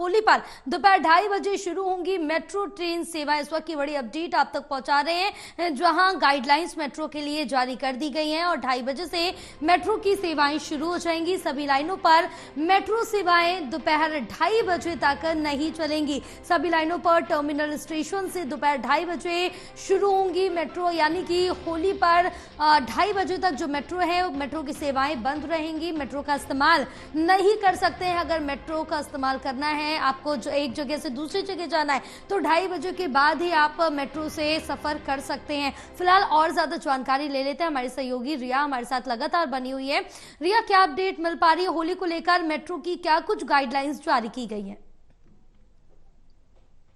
होली पर दोपहर 2:30 बजे शुरू होंगी मेट्रो ट्रेन सेवा। इस वक्त की बड़ी अपडेट आप तक पहुंचा रहे हैं, जहां गाइडलाइंस मेट्रो के लिए जारी कर दी गई हैं और 2:30 बजे से मेट्रो की सेवाएं शुरू हो जाएंगी। सभी लाइनों पर मेट्रो सेवाएं दोपहर 2:30 बजे तक नहीं चलेंगी। सभी लाइनों पर टर्मिनल स्टेशन से दोपहर 2:30 बजे शुरू होंगी मेट्रो, यानी कि होली पर 2:30 बजे तक जो मेट्रो है मेट्रो की सेवाएं बंद रहेंगी। मेट्रो का इस्तेमाल नहीं कर सकते हैं। अगर मेट्रो का इस्तेमाल करना है, आपको जो एक जगह से दूसरी जगह जाना है, तो 2:30 बजे के बाद ही आप मेट्रो से सफर कर सकते हैं। फिलहाल और ज्यादा जानकारी ले लेते हैं, हमारी सहयोगी रिया हमारे साथ लगातार बनी हुई है। रिया, क्या अपडेट मिल पा रही है? होली को लेकर मेट्रो की क्या कुछ गाइडलाइंस जारी की गई हैं?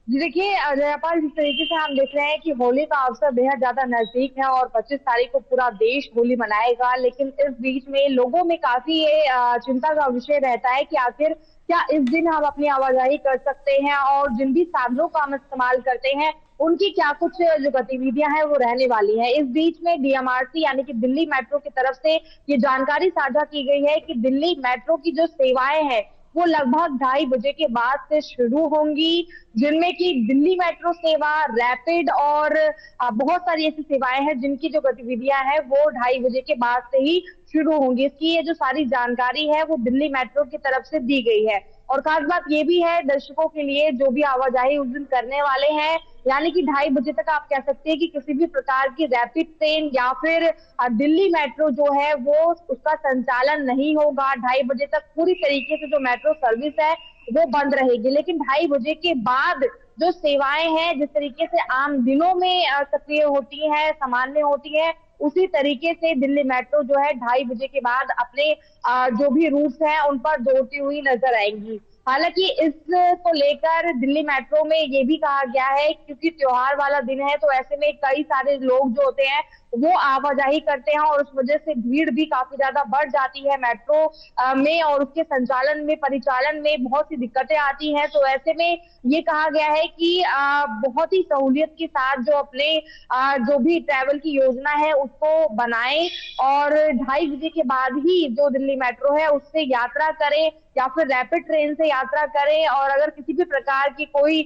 जी देखिए जयपाल, जिस तरीके से हम देख रहे हैं कि होली का अवसर बेहद ज्यादा नजदीक है और 25 तारीख को पूरा देश होली मनाएगा, लेकिन इस बीच में लोगों में काफी ये चिंता का विषय रहता है कि आखिर क्या इस दिन हम अपनी आवाजाही कर सकते हैं और जिन भी साधनों का हम इस्तेमाल करते हैं उनकी क्या कुछ जो गतिविधियां हैं वो रहने वाली हैं। इस बीच में डीएमआरसी यानी कि दिल्ली मेट्रो की तरफ से ये जानकारी साझा की गई है कि दिल्ली मेट्रो की जो सेवाएं हैं वो लगभग 2:30 बजे के बाद से शुरू होंगी, जिनमें कि दिल्ली मेट्रो सेवा, रैपिड और बहुत सारी ऐसी सेवाएं हैं जिनकी जो गतिविधियां हैं वो 2:30 बजे के बाद से ही शुरू होंगी। इसकी ये जो सारी जानकारी है वो दिल्ली मेट्रो की तरफ से दी गई है। और खास बात ये भी है दर्शकों के लिए जो भी आवाजाही उस दिन करने वाले हैं, यानी कि 2:30 बजे तक आप कह सकते हैं कि किसी भी प्रकार की रैपिड ट्रेन या फिर दिल्ली मेट्रो जो है वो उसका संचालन नहीं होगा। 2:30 बजे तक पूरी तरीके से जो मेट्रो सर्विस है वो बंद रहेगी, लेकिन 2:30 बजे के बाद जो सेवाएं हैं जिस तरीके से आम दिनों में सक्रिय होती हैं, सामान्य होती है, उसी तरीके से दिल्ली मेट्रो जो है 2:30 बजे के बाद अपने जो भी रूट्स हैं उन पर दौड़ती हुई नजर आएंगी। हालांकि इसको लेकर दिल्ली मेट्रो में ये भी कहा गया है क्योंकि त्योहार वाला दिन है, तो ऐसे में कई सारे लोग जो होते हैं वो आवाजाही करते हैं और उस वजह से भीड़ भी काफी ज्यादा बढ़ जाती है मेट्रो में और उसके संचालन में, परिचालन में बहुत सी दिक्कतें आती हैं। तो ऐसे में ये कहा गया है कि बहुत ही सहूलियत के साथ जो अपने जो भी ट्रैवल की योजना है उसको बनाएं और 2:30 बजे के बाद ही जो दिल्ली मेट्रो है उससे यात्रा करें या फिर रैपिड ट्रेन से यात्रा करें। और अगर किसी भी प्रकार की कोई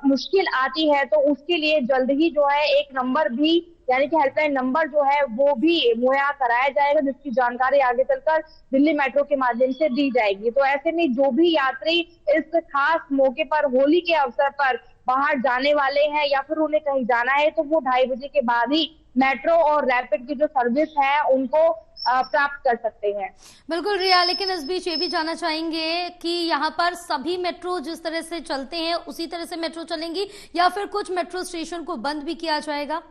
मुश्किल आती है तो उसके लिए जल्द ही जो है एक नंबर भी यानी कि हेल्पलाइन नंबर जो है वो भी मुहैया कराया जाएगा, जिसकी जानकारी आगे चलकर दिल्ली मेट्रो के माध्यम से दी जाएगी। तो ऐसे में जो भी यात्री इस खास मौके पर होली के अवसर पर बाहर जाने वाले हैं या फिर उन्हें कहीं जाना है तो वो 2:30 बजे के बाद ही मेट्रो और रैपिड की जो सर्विस है उनको प्राप्त कर सकते हैं। बिल्कुल रिया, लेकिन इस बीच ये भी जानना चाहेंगे कि यहाँ पर सभी मेट्रो जिस तरह से चलते हैं उसी तरह से मेट्रो चलेंगी या फिर कुछ मेट्रो स्टेशन को बंद भी किया जाएगा?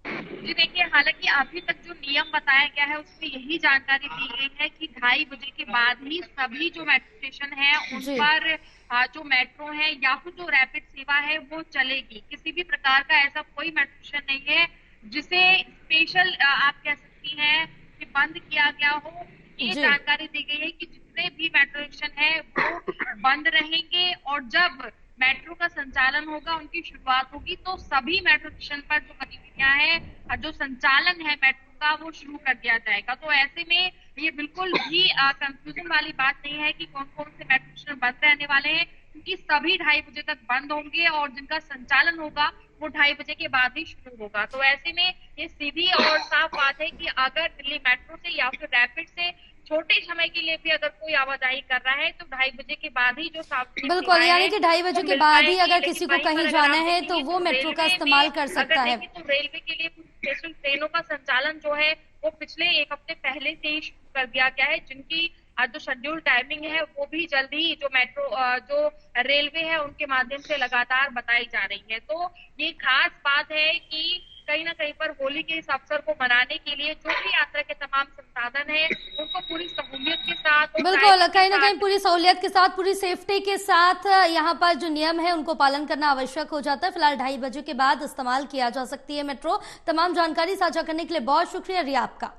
जी देखिए, हालांकि अभी तक जो नियम बताया गया है उसमें यही जानकारी दी गई है कि 2:30 बजे के बाद ही सभी जो मेट्रो स्टेशन है उन पर जो मेट्रो है या फिर जो रैपिड सेवा है वो चलेगी। किसी भी प्रकार का ऐसा कोई मेट्रो स्टेशन नहीं है जिसे स्पेशल आप कह सकती हैं कि बंद किया गया हो। ये जानकारी दी गई है कि जितने भी मेट्रो स्टेशन है वो बंद रहेंगे और जब मेट्रो का संचालन होगा, उनकी शुरुआत होगी, तो सभी मेट्रो स्टेशन पर जो गतिविधियां हैं, जो संचालन है मेट्रो का वो शुरू कर दिया जाएगा। तो ऐसे में ये बिल्कुल भी कंफ्यूजन वाली बात नहीं है कि कौन कौन से मेट्रो स्टेशन बंद रहने वाले हैं, क्योंकि सभी 2:30 बजे तक बंद होंगे और जिनका संचालन होगा वो 2:30 बजे के बाद ही शुरू होगा। तो ऐसे में ये सीधी और साफ बात है कि अगर दिल्ली मेट्रो से या फिर रैपिड से छोटे समय के लिए भी अगर कोई आवाजाही कर रहा है तो 2:30 बजे के बाद ही जो बिल्कुल, यानी कि 2:30 बजे के बाद ही अगर किसी को कहीं जाना है तो वो मेट्रो का इस्तेमाल कर सकता है। तो रेलवे के लिए कुछ स्पेशल ट्रेनों का संचालन जो है वो पिछले 1 हफ्ते पहले से ही शुरू कर दिया गया है, जिनकी जो शेड्यूल टाइमिंग है वो भी जल्दी जो मेट्रो जो रेलवे है उनके माध्यम से लगातार बताई जा रही है। तो ये खास बात है कि कहीं ना कहीं पर होली के इस अवसर को मनाने के लिए जो भी यात्रा के तमाम संसाधन है उनको पूरी सहूलियत के साथ, बिल्कुल कहीं ना कहीं पूरी सहूलियत के साथ, पूरी सेफ्टी के साथ यहाँ पर जो नियम है उनको पालन करना आवश्यक हो जाता है। फिलहाल 2:30 बजे के बाद इस्तेमाल किया जा सकती है मेट्रो। तमाम जानकारी साझा करने के लिए बहुत शुक्रिया रिया आपका।